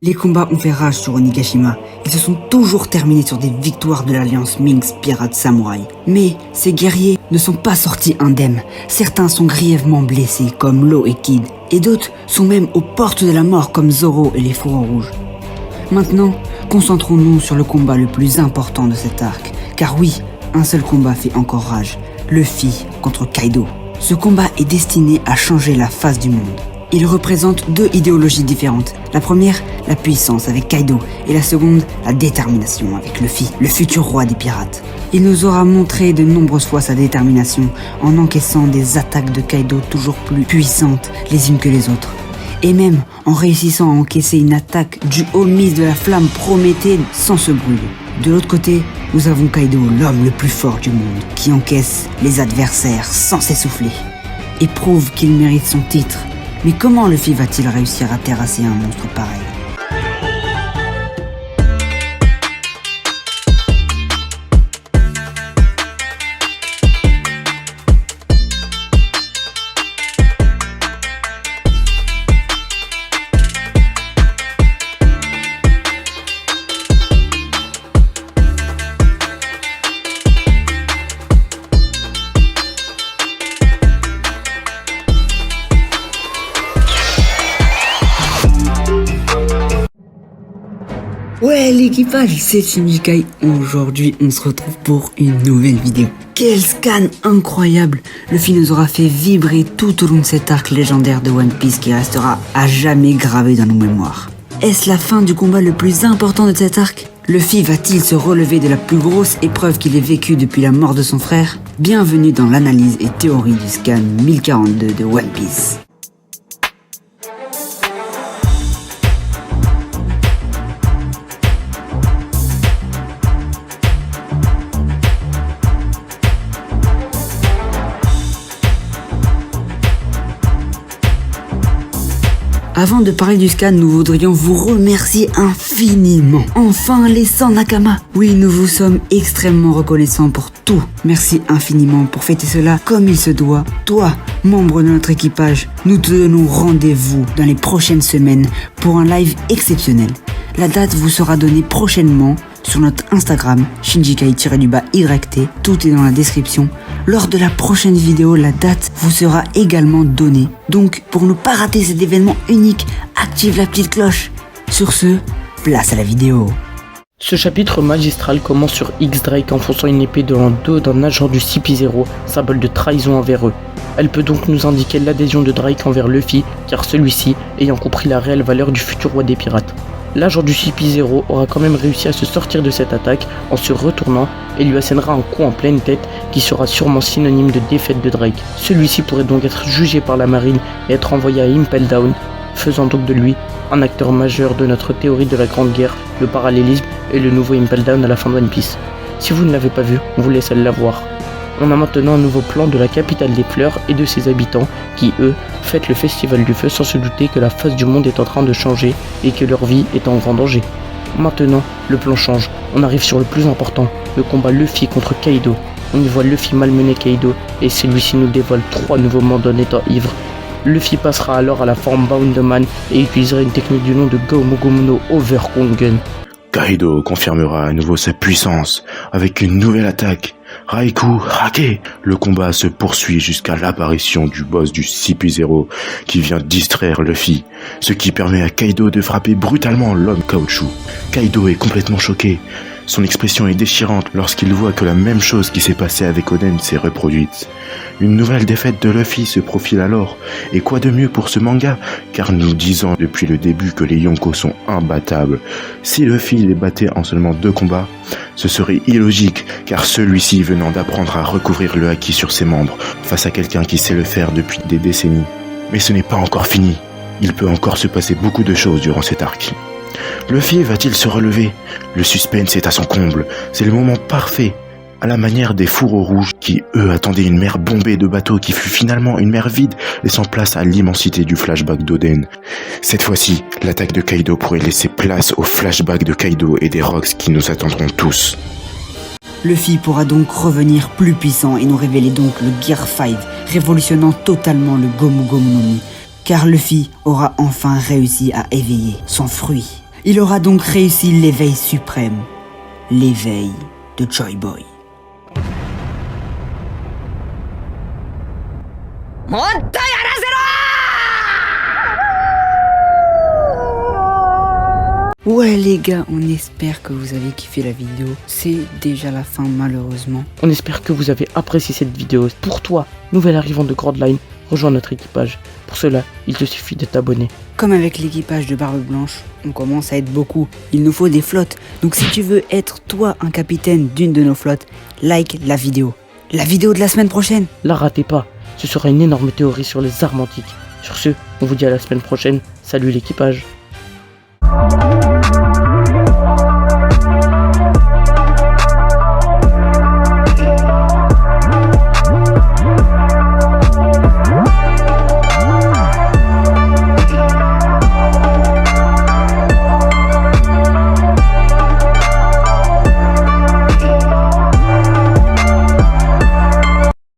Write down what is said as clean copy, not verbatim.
Les combats ont fait rage sur Onigashima. Ils se sont toujours terminés sur des victoires de l'alliance Minx Pirate Samouraï. Mais ces guerriers ne sont pas sortis indemnes. Certains sont grièvement blessés comme Law et Kid. Et d'autres sont même aux portes de la mort comme Zoro et les Fourreaux Rouges. Maintenant, concentrons-nous sur le combat le plus important de cet arc. Car oui, un seul combat fait encore rage. Luffy contre Kaido. Ce combat est destiné à changer la face du monde. Il représente deux idéologies différentes. La première, la puissance avec Kaido, et la seconde, la détermination avec Luffy, le futur roi des pirates. Il nous aura montré de nombreuses fois sa détermination en encaissant des attaques de Kaido toujours plus puissantes les unes que les autres. Et même en réussissant à encaisser une attaque du Holmis de la flamme Prométhée sans se brûler. De l'autre côté, nous avons Kaido, l'homme le plus fort du monde, qui encaisse les adversaires sans s'essouffler et prouve qu'il mérite son titre. Mais comment Luffy va-t-il réussir à terrasser un monstre pareil ? Ouais l'équipage, c'est Shinji Kai. Aujourd'hui on se retrouve pour une nouvelle vidéo. Quel scan incroyable! Luffy nous aura fait vibrer tout au long de cet arc légendaire de One Piece qui restera à jamais gravé dans nos mémoires. Est-ce la fin du combat le plus important de cet arc? Luffy va-t-il se relever de la plus grosse épreuve qu'il ait vécue depuis la mort de son frère? Bienvenue dans l'analyse et théorie du scan 1042 de One Piece. Avant de parler du scan, nous voudrions vous remercier infiniment. Enfin, les 100 Nakama. Oui, nous vous sommes extrêmement reconnaissants pour tout. Merci infiniment pour fêter cela comme il se doit. Toi, membre de notre équipage, nous te donnons rendez-vous dans les prochaines semaines pour un live exceptionnel. La date vous sera donnée prochainement sur notre Instagram, shinjikai-yt, tout est dans la description. Lors de la prochaine vidéo, la date vous sera également donnée. Donc, pour ne pas rater cet événement unique, active la petite cloche. Sur ce, place à la vidéo. Ce chapitre magistral commence sur X-Drake enfonçant une épée dans le dos d'un agent du CP0, symbole de trahison envers eux. Elle peut donc nous indiquer l'adhésion de Drake envers Luffy, car celui-ci ayant compris la réelle valeur du futur roi des pirates. L'agent du CP0 aura quand même réussi à se sortir de cette attaque en se retournant et lui assénera un coup en pleine tête qui sera sûrement synonyme de défaite de Drake. Celui-ci pourrait donc être jugé par la marine et être envoyé à Impel Down, faisant donc de lui un acteur majeur de notre théorie de la Grande Guerre, le parallélisme et le nouveau Impel Down à la fin de One Piece. Si vous ne l'avez pas vu, on vous laisse aller la voir. On a maintenant un nouveau plan de la capitale des fleurs et de ses habitants qui, eux, fêtent le festival du feu sans se douter que la face du monde est en train de changer et que leur vie est en grand danger. Maintenant, le plan change. On arrive sur le plus important, le combat Luffy contre Kaido. On y voit Luffy malmener Kaido et celui-ci nous dévoile 3 nouveaux mondes en étant ivre. Luffy passera alors à la forme Boundman et utilisera une technique du nom de Gomu Gomu no Overkongen. Kaido confirmera à nouveau sa puissance avec une nouvelle attaque. Raikou Hake. Le combat se poursuit jusqu'à l'apparition du boss du CP0 qui vient distraire Luffy, ce qui permet à Kaido de frapper brutalement l'homme caoutchouc. Kaido est complètement choqué. Son expression est déchirante lorsqu'il voit que la même chose qui s'est passée avec Oden s'est reproduite. Une nouvelle défaite de Luffy se profile alors, et quoi de mieux pour ce manga, car nous disons depuis le début que les Yonko sont imbattables. Si Luffy les battait en seulement 2 combats, ce serait illogique, car celui-ci venant d'apprendre à recouvrir le haki sur ses membres, face à quelqu'un qui sait le faire depuis des décennies. Mais ce n'est pas encore fini, il peut encore se passer beaucoup de choses durant cet arc. Luffy va-t-il se relever? Le suspense est à son comble, c'est le moment parfait. À la manière des Fourreaux Rouges qui, eux, attendaient une mer bombée de bateaux qui fut finalement une mer vide, laissant place à l'immensité du flashback d'Oden. Cette fois-ci, l'attaque de Kaido pourrait laisser place au flashback de Kaido et des Rocks qui nous attendront tous. Luffy pourra donc revenir plus puissant et nous révéler donc le Gear 5, révolutionnant totalement le Gomu Gomu no Mi. Car Luffy aura enfin réussi à éveiller son fruit. Il aura donc réussi l'éveil suprême, l'éveil de Joy Boy. Ouais les gars, on espère que vous avez kiffé la vidéo. C'est déjà la fin malheureusement. On espère que vous avez apprécié cette vidéo. Pour toi, nouvel arrivant de Grand Line, rejoins notre équipage. Pour cela, il te suffit de t'abonner. Comme avec l'équipage de Barbe Blanche, on commence à être beaucoup. Il nous faut des flottes. Donc si tu veux être toi un capitaine d'une de nos flottes, like la vidéo. La vidéo de la semaine prochaine. La ratez pas, ce sera une énorme théorie sur les armes antiques. Sur ce, on vous dit à la semaine prochaine. Salut l'équipage.